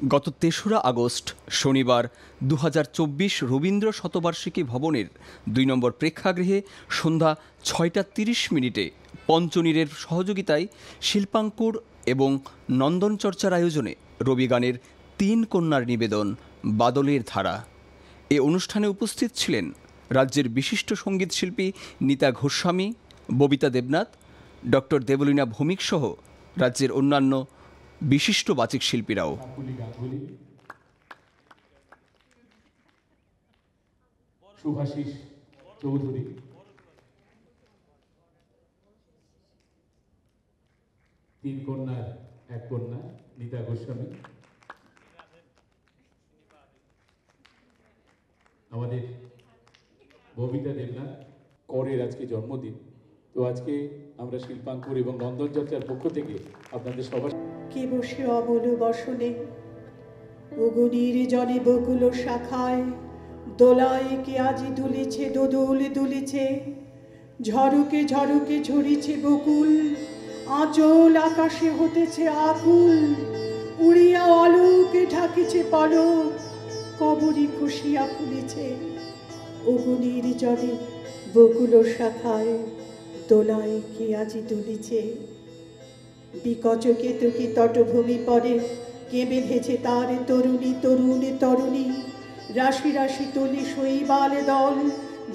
গত ৩রা আগস্ট শনিবার ২০২৪ রবীন্দ্র শতবার্ষিকী ভবনের ২ নম্বর প্রেক্ষাগৃহে সন্ধ্যা ৬টা ৩০ পঞ্চনীড়ের সহযোগিতায় শিল্পাঙ্কুর এবং নন্দনচর্চার আয়োজনে রবি গানের ৩ কন্যার নিবেদন বাদলের ধারা। এ অনুষ্ঠানে উপস্থিত ছিলেন রাজ্যের বিশিষ্ট সঙ্গীতশিল্পী নীতা গোস্বামী, ববিতা দেবনাথ, ডক্টর দেবলীনা ভৌমিক সহ রাজ্যের অন্যান্য বিশিষ্ট বাচিক শিল্পীরাও। শুভাশিস চৌধুরী, তিন কন্যার এক কন্যা নীতা গোস্বামী, আমাদের ববিতা দেবনাথ করের আজকে জন্মদিন। তো আজকে আমরা শিল্পাঙ্কুর এবং নন্দনচর্চার পক্ষ থেকে আপনাদের সবার কে বসে অবল বসনে অগুনির জনে বকুল শাখায় দোলায় কে আজি দুলিছে দোদুল দুলিছে, ঝড়ুকে ঝড়ুকে ঝরিছে বকুল, আঁচল আকাশে হতেছে আকুল, উড়িয়া অলোকে ঢাকিছে পলক, কবরী খুশিয়া ফুলিছে। অগুনির জনে বকুল শাখায় দোলায় কে আজি দুলিছে, বিকচ কেতকী তটভূমি পরে কে বেঁধেছে তার তরুণী তরুণ তরুণী, রাশি রাশি তুলি শৈবাল দল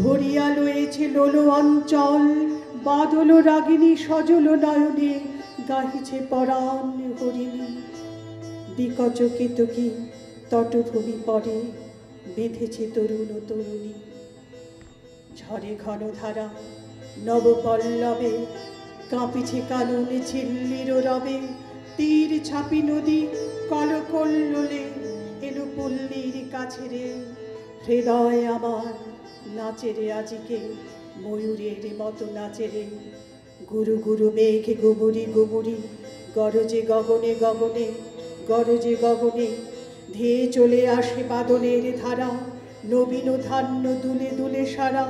ভরিয়া লয়েছে লোলো অঞ্চল, বাদল রাগিনী সজল নয়নে গাহিছে পরাণ হরিণী। বিকচ কেতকী তটভূমি পরে বেঁধেছে তরুণ তরুণী, ঝড়ে ঘন ধারা নবপল্লবে কাঁপিছে কানন ঝিল্লির রবে, তীর ছাপি নদী কলকল্লোলে এলো পল্লীর কাছে রে, হৃদয় আমার নাচে রে আজিকে ময়ূরের মতো নাচে রে। গুরু গুরু মেঘ গুমুরি গুমুরি গরজে গগনে গগনে গরজে গগনে, ধেয়ে চলে আসে বাদলের ধারা, নবীন ধান্য দুলে দুলে সারা,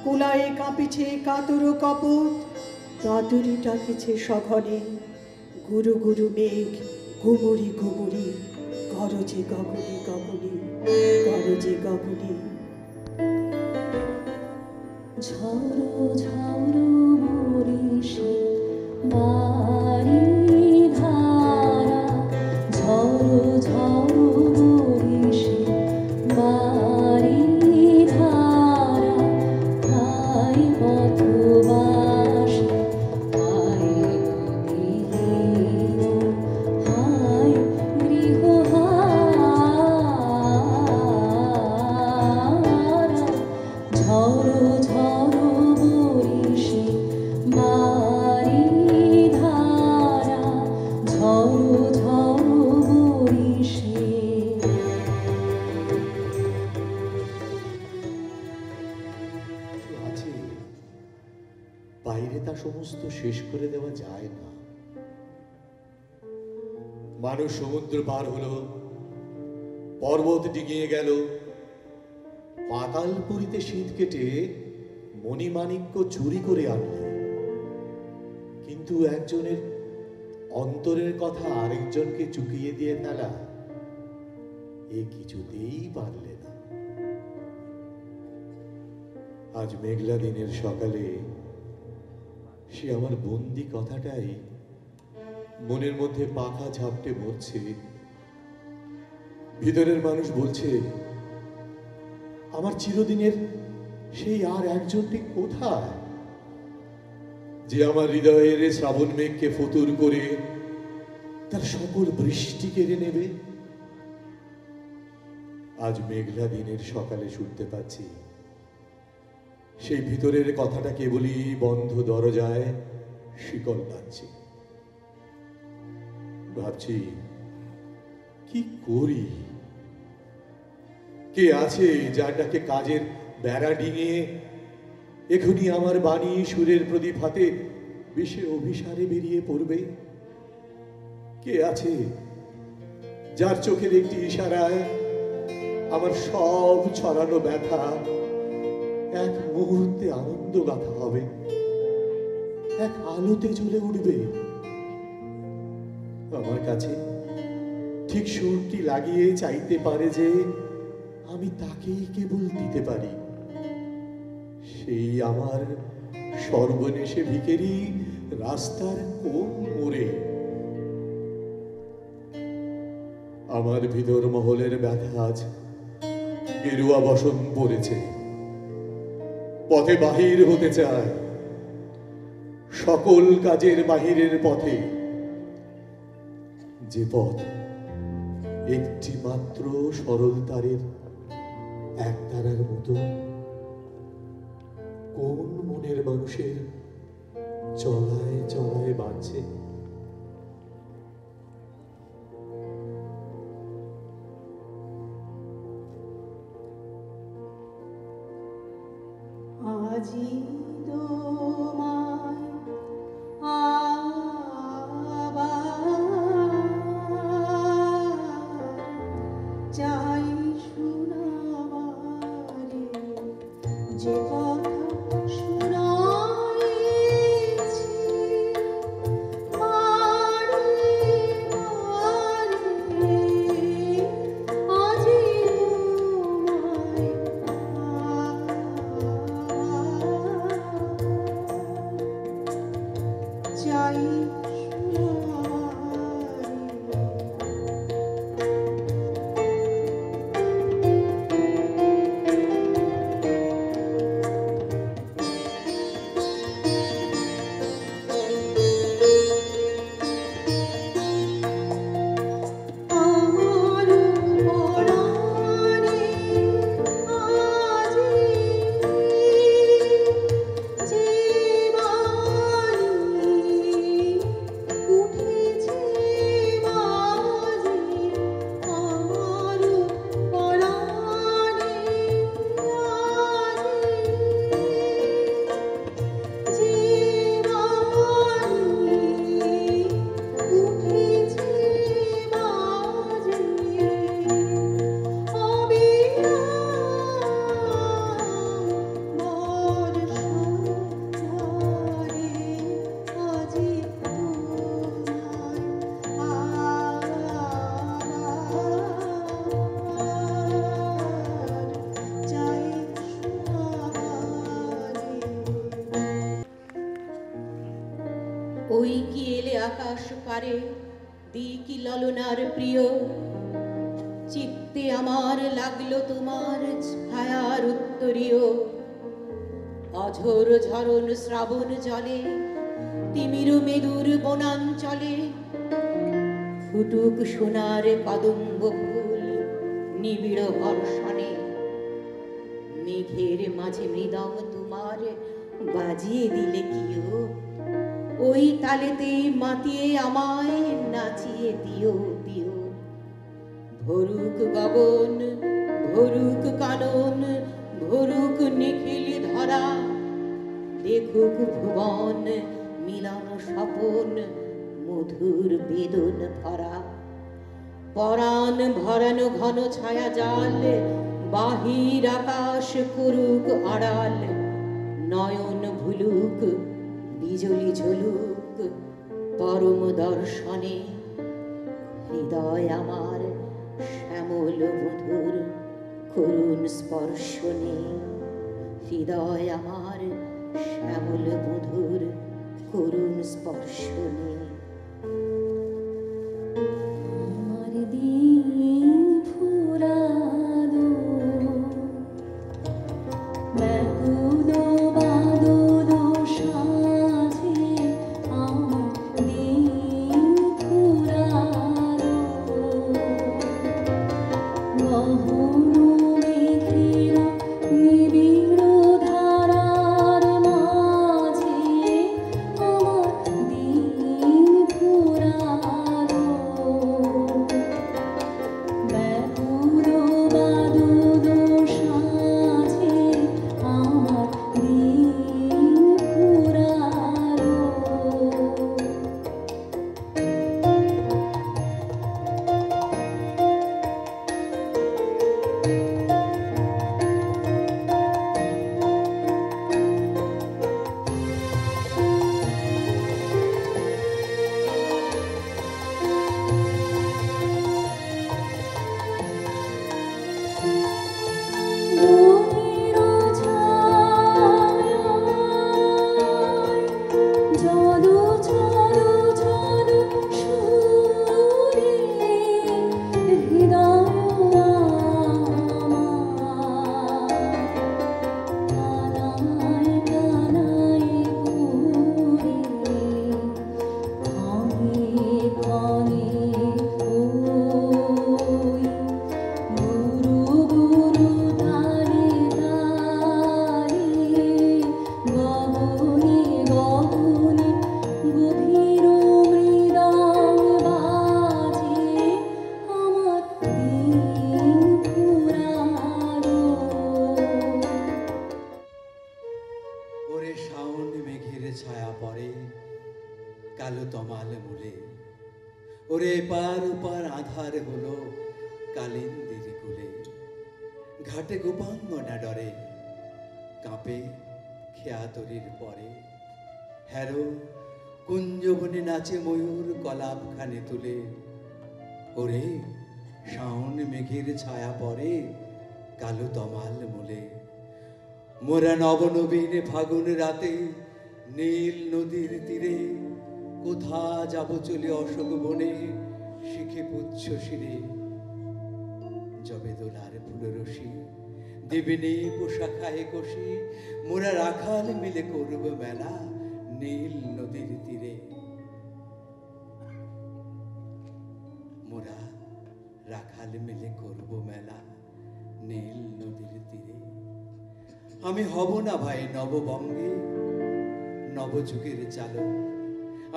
কুলায়ে কাঁপিছে কাতর কপট, কাতুরি ডাকিছে সঘনে। গুরু গুরু মেঘ ঘুমুরি ঘুমুরি গরজে গগনে গগনে গরজে গগনে। ঝড়ো ঝড়ো মরিষে বাড়ি ধারা, ঝড়ো ঝড়ো মরিষে বাড়ি ধারা, হাই পথবাসী হাই গৃহহীন, হাই গৃহহারা, ঝড়ো ঝড়ো মরিষে বাড়ি ধারা, ঝড়ো ঝড়ো মরিষে। আছে বাইরে তা সমস্ত শেষ করে দেওয়া যায় না। মানুষ সমুদ্র পার হলো, পর্বত ডিঙিয়ে গেল, পাতালপুরীতে শীত কেটে মণিমাণিক্য চুরি করে আনল, কিন্তু একজনের অন্তরের কথা আরেকজনকে চুকিয়ে দিয়ে ফেলা এ কিছুতেই পারলে না। আজ মেঘলা দিনের সকালে সে আমার বন্দি কথাটাই মনের মধ্যে পাখা ঝাপটে মরছে। ভিতরের মানুষ বলছে, আমার চিরদিনের সেই আর একজনটি কোথায়, যে আমার হৃদয়ের শ্রাবণ মেঘকে ফতুর করে তার সকল বৃষ্টি কেড়ে নেবে। আজ মেঘলা দিনের সকালে শুনতে পাচ্ছি সেই ভিতরের কথাটা কেবলই বন্ধ দরজায় শিকল বাজছে। ভাবছি কি করি, কে আছে যাটাকে কাজের বেড়া ডিঙিয়ে এখনই আমার বাণী সুরের প্রদীপ হাতে বিষে অভিসারে বেরিয়ে পড়বে? কে আছে যার চোখের একটি ইশারায় আমার সব ছড়ানো ব্যথা এক মুহূর্তে আনন্দ গাথা হবে, এক আলোতে জ্বলে উঠবে? আমার কাছে ঠিক সুরটি লাগিয়ে চাইতে পারে যে আমি তাকেই কেবল দিতে পারি। সেই আমার সর্বনেশে ভিখেরি রাস্তার কোন মোড়ে। আমার ভিতর মহলের ব্যথা আজ গেরুয়া বসন পড়েছে, পথে বাহির হতে চায়, সকল কাজের বাহিরের পথে, যে পথ একটি মাত্র সরল তারের এক তারার মতো। কোন মনের মানুষের চলায় চলায় বাঁচছে। আজি তোমায় আবার চাই শোনাবারে, যে কথা শোনাইছি বারে বারে। আজি তোমায় চাই আমার পরাণে আজি যে বাণী উঠেছে মাঝে। আমার পরাণে আজি যে বাণী উঠেছে মাঝে। অবিরাম বর্ষণধারে আজি তোমায় চাই শোনাবারে। ওই কি এলে আকাশ পারে দিকি ললনার প্রিয়, চিত্তে আমার লাগলো তোমার ছায়ার উত্তরীয়। অঝোর ঝরণ শ্রাবণ জলে তিমির মেদুর বনাঞ্চলে, ফুটুক সোনার কদম্ব ফুল নিবিড় বর্ষণে। মেঘের মাঝে মৃদং তোমার বাজিয়ে দিলে কিও, ওই তালেতে মাতিয়ে আমায় নাচিয়ে দিও দিও। ভরুক গগন ভরুক কানন ভরুক নিখিল ধরা, দেখুক ভুবন মিলন স্বপন মধুর বেদন ভরা। পরাণ ভরানো ঘন ছায়া জাল, বাহির আকাশ করুক আড়াল। নয়ন ভুলুক বিজলি ঝলুক পরম দর্শনে। হৃদয় আমার শ্যামল মধুর করুণ স্পর্শনে। হৃদয় আমার শ্যামল মধুর করুণ স্পর্শনে। আমার দিন ফুরালো ব্যাকুল বাদল সাজে, আমার দিন ফুরালো গহন মেঘের নিবিড় ধারার মাঝে। আমার দিন ছায়া পড়ে কালো তমাল মূলে। ওরে এপার ওপার আধার হলো কালিন্দির কুলে। ঘাটে গোপাঙ্গনা ডরে কাঁপে খেয়াতরির পরে। হ্যারো কুঞ্জবনে নাচে ময়ূর কলাপ খানে তুলে। ওরে শাওন মেঘের ছায়া পড়ে কালো তমাল মূলে। মোরা নবনবীন ফাগুন রাতে নীল নদীর তীরে। কোথা যাব চলে অশোক বনে শিখে পুচ্ছ শিরে। জবে দোলার ফুলরসি দেবিনী পোশাখায় কষি। মোরা রাখাল মিলে করব মেলা নীল নদীর তীরে। মোরা রাখাল মিলে করব মেলা নীল নদীর তীরে। আমি হব না ভাই নববঙ্গে নবযুগের চালক।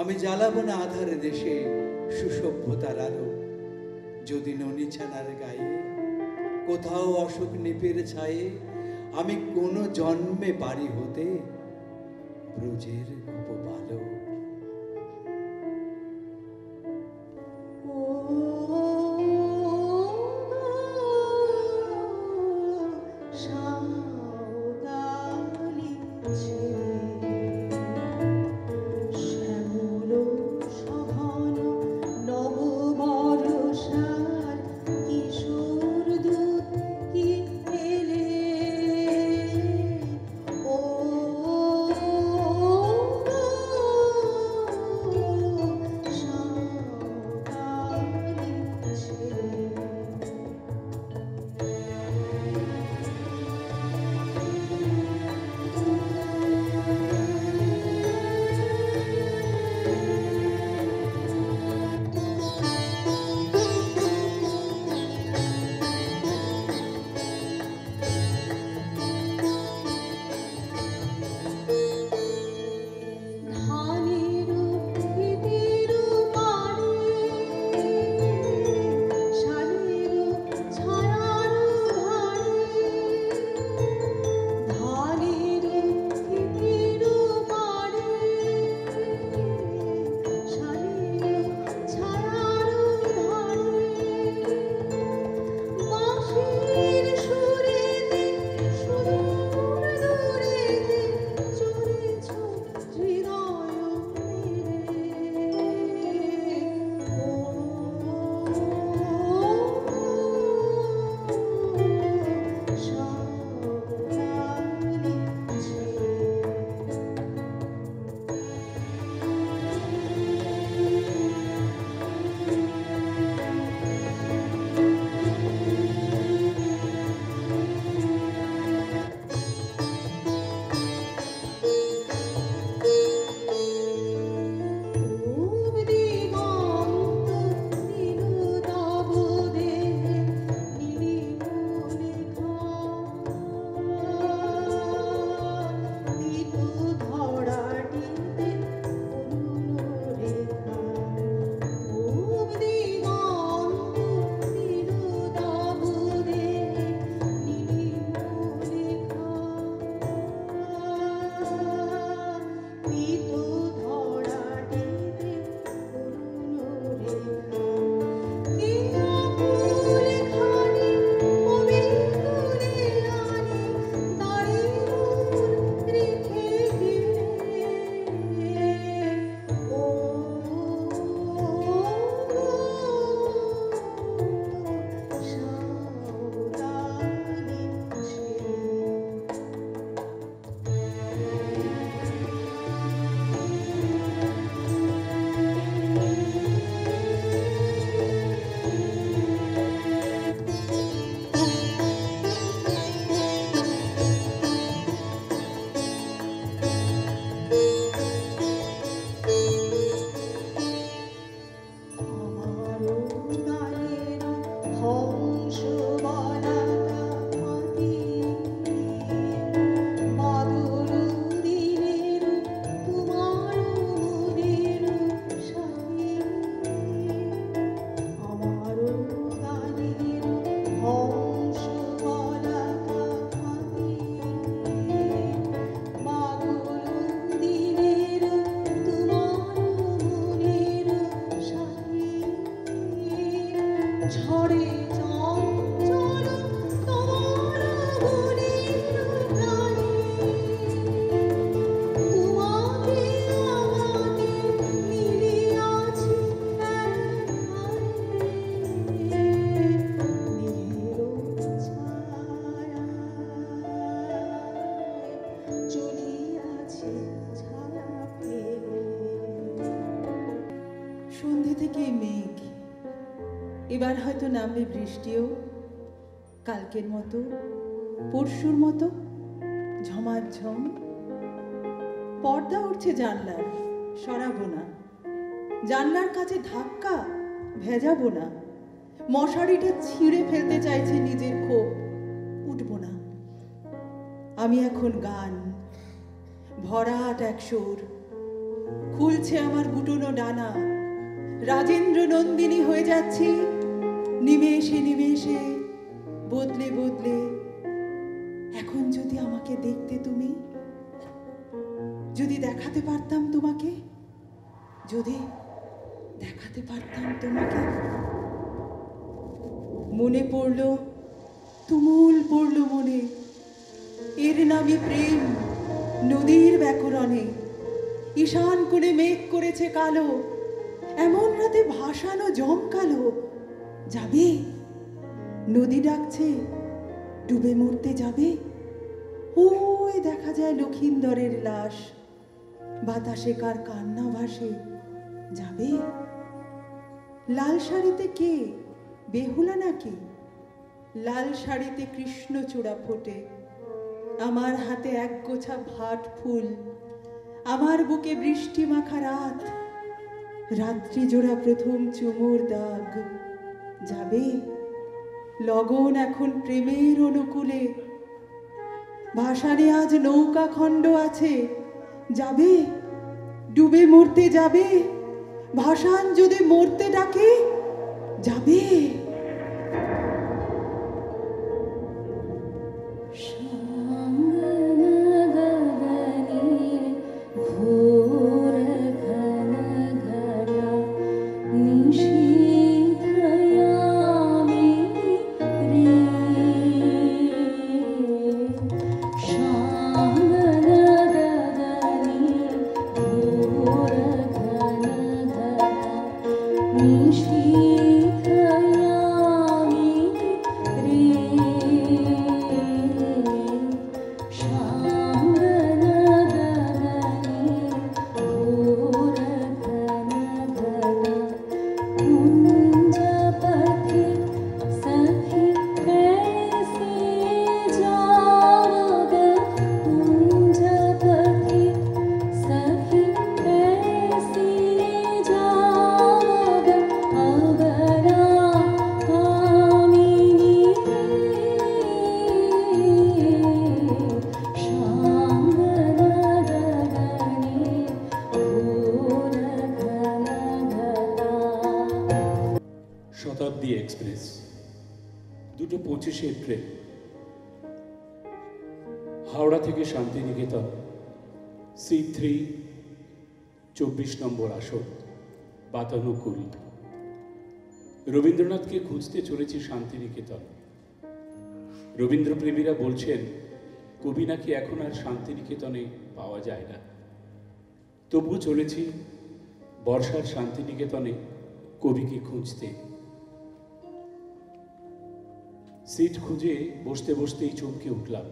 আমি জ্বালাবো না আধার দেশে সুসভ্যতার আলো। যদি ননি ছানার গায়ে কোথাও অশোক নিপের ছায়ে। আমি কোনো জন্মে পারি হতে ব্রজের গোপবালক। থেকে মেঘ, এবার হয়তো নামবে বৃষ্টিও, কালকের মতো পরশুর মতো ঝমাঝম। পর্দা উঠছে জানলার, সরাবো না। জানলার কাছে ধাক্কা, ভেজাবো না। মশারিটা ছিঁড়ে ফেলতে চাইছে নিজের ক্ষোভ, উঠবো না। আমি এখন গান, ভরাট এক সুর, খুলছে আমার গুটনো ডানা। রাজেন্দ্র নন্দিনী হয়ে যাচ্ছি নিমেষে নিমেষে, বদলে বদলে। এখন যদি আমাকে দেখতে তুমি, যদি দেখাতে পারতাম তোমাকে, যদি দেখাতে পারতাম তোমাকে। মনে পড়ল, তুমুল পড়ল মনে, এর নামে প্রেম নদীর ব্যাকরণে। ঈশান কোণে মেঘ করেছে কালো, এমন রাতে ভাসানো জমকালো। যাবে, নদী ডাকছে, ডুবে মরতে যাবে। ওই দেখা যায় লক্ষিন্দরের লাশ, বাতাসে কার কান্না ভাসে। যাবে, লাল শাড়িতে কে, বেহুলা নাকি? লাল শাড়িতে কৃষ্ণচূড়া ফোটে, আমার হাতে এক গোছা ভাট ফুল, আমার বুকে বৃষ্টি মাখা রাত, রাত্রি জোড়া প্রথম চুমুর দাগ। যাবে, লগন এখন প্রেমের অনুকূলে, ভাসানে আজ নৌকা খণ্ড আছে। যাবে, ডুবে মরতে যাবে, ভাসান যদি মরতে ডাকে। যাবে, শতাব্দী এক্সপ্রেস, 2:25 ট্রেন, হাওড়া থেকে শান্তিনিকেতন, C3, 24 নম্বর আসন, বাতানুকূল। রবীন্দ্রনাথকে খুঁজতে চলেছি শান্তিনিকেতন। রবীন্দ্রপ্রেমীরা বলছেন কবি নাকি এখন আর শান্তিনিকেতনে পাওয়া যায় না। তবুও চলেছি বর্ষার শান্তিনিকেতনে কবিকে খুঁজতে। সিট খুঁজে বসতে বসতেই চমকে উঠলাম।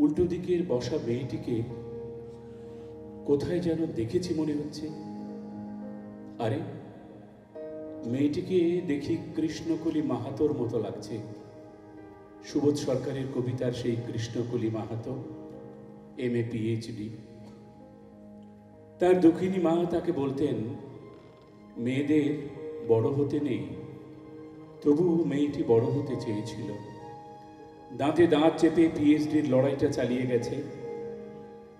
উল্টো দিকের বসা মেয়েটিকে কোথায় যেন দেখেছি মনে হচ্ছে। আরে, মেয়েটিকে দেখি কৃষ্ণকলি মাহাতোর মতো লাগছে। সুবোধ সরকারের কবিতার সেই কৃষ্ণকলি মাহাতো, MA PhD। তার দুঃখিনী মা তাকে বলতেন, মেয়েদের বড় হতে নেই। তবু মেয়েটি বড় হতে চেয়েছিল। দাঁতে দাঁত চেপে PhDর লড়াইটা চালিয়ে গেছে।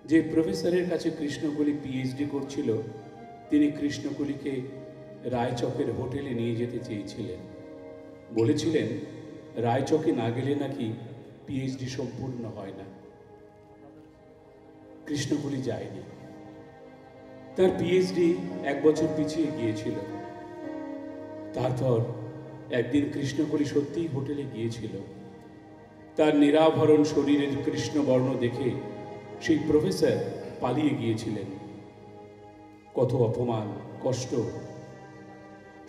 যে প্রফেসরের কাছে কৃষ্ণকলি PhD করছিল, তিনি কৃষ্ণকলিকে রায়চকের হোটেলে নিয়ে যেতে চেয়েছিলেন। বলেছিলেন রায়চকে না গেলে নাকি PhD সম্পূর্ণ হয় না। কৃষ্ণকলি যায়নি। তার PhD 1 বছর পিছিয়ে গিয়েছিল। তারপর একদিন কৃষ্ণকলি সত্যিই হোটেলে গিয়েছিল। তার নিরাভরণ শরীরের কৃষ্ণবর্ণ দেখে সেই প্রফেসর পালিয়ে গিয়েছিলেন। কত অপমান, কষ্ট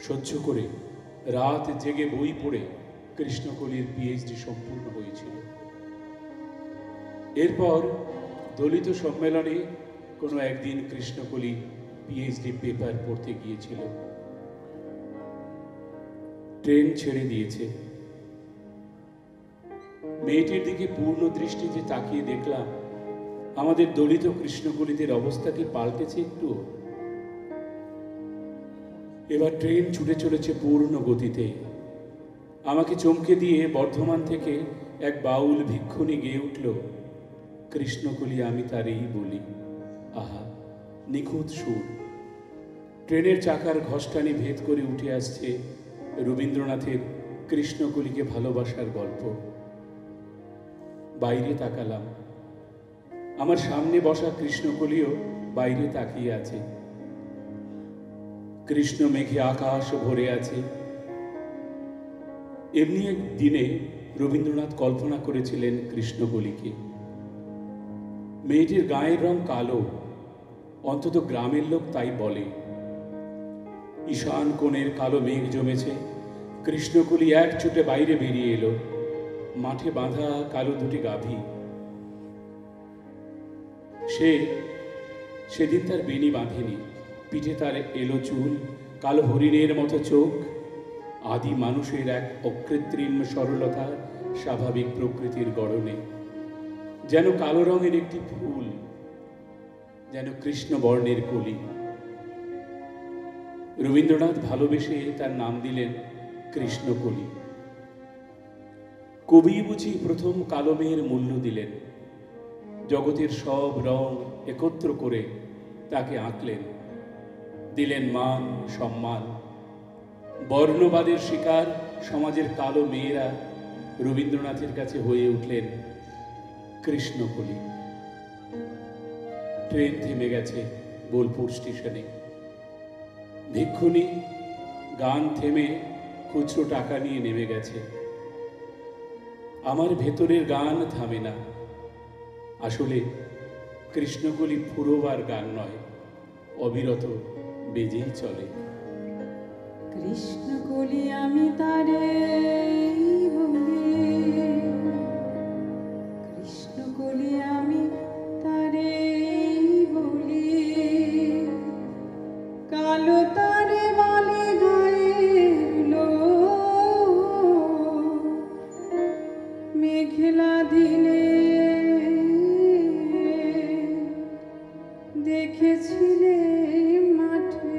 সহ্য করে রাত জেগে বই পড়ে কৃষ্ণকলির PhD সম্পূর্ণ হয়েছিল। এরপর দলিত সম্মেলনে কোনো একদিন কৃষ্ণকলি PhD পেপার পড়তে গিয়েছিল। ট্রেন ছেড়ে দিয়েছে। মেয়েটির দিকে পূর্ণ দৃষ্টিতে তাকিয়ে দেখলাম আমাদের দলিত কৃষ্ণকলিদের অবস্থা কি পাল্টেছে একটু। এবার ট্রেন ছুটে চলেছে পূর্ণ গতিতে। আমাকে চমকে দিয়ে বর্ধমান থেকে এক বাউল ভিক্ষুণী গেয়ে উঠল, কৃষ্ণকলি আমি তারই বলি। আহা, নিখুঁত সুর। ট্রেনের চাকার ঘষ্টানি ভেদ করে উঠে আসছে রবীন্দ্রনাথের কৃষ্ণকলিকে ভালোবাসার গল্প। বাইরে তাকালাম, আমার সামনে বসা কৃষ্ণকলিও বাইরে তাকিয়ে আছে। কৃষ্ণ মেঘে আকাশ ভরে আছে। এমনি এক দিনে রবীন্দ্রনাথ কল্পনা করেছিলেন কৃষ্ণকলিকে। মেয়েটির গায়ের রং কালো, অন্তত গ্রামের লোক তাই বলে। ঈশান কোণের কালো মেঘ জমেছে। কৃষ্ণকলি এক ছুটে বাইরে বেরিয়ে এলো। মাঠে বাঁধা কালো দুটি গাভী। সেদিন তার বেনি বাঁধেনি। পিঠে তার এলো চুল, কালো হরিণের মতো চোখ। আদি মানুষের এক অকৃত্রিম সরলতা স্বাভাবিক প্রকৃতির গড়নে। যেন কালো রঙের একটি ফুল, যেন কৃষ্ণ বর্ণের কলি। রবীন্দ্রনাথ ভালোবেসে তার নাম দিলেন কৃষ্ণকলি। কবি বুঝি প্রথম কালো মেয়ের মূল্য দিলেন। জগতের সব রং একত্র করে তাকে আঁকলেন, দিলেন মান সম্মান। বর্ণবাদের শিকার সমাজের কালো মেয়েরা রবীন্দ্রনাথের কাছে হয়ে উঠলেন কৃষ্ণকলি। ট্রেন থেমে গেছে বোলপুর স্টেশনে। ভিক্ষুণী গান থেমে খুচরো টাকা নিয়ে নেমে গেছে। আমার ভেতরের গান থামে না। আসলে কৃষ্ণকলি ফুরোবার গান নয়, অবিরত বেজেই চলে। কৃষ্ণকলি আমি তারে বলি, কৃষ্ণকলি আমি তারে বলি, কালো তারে বলে গায়ের লোক, মেঘলা দিনে দেখেছিলে মাঠে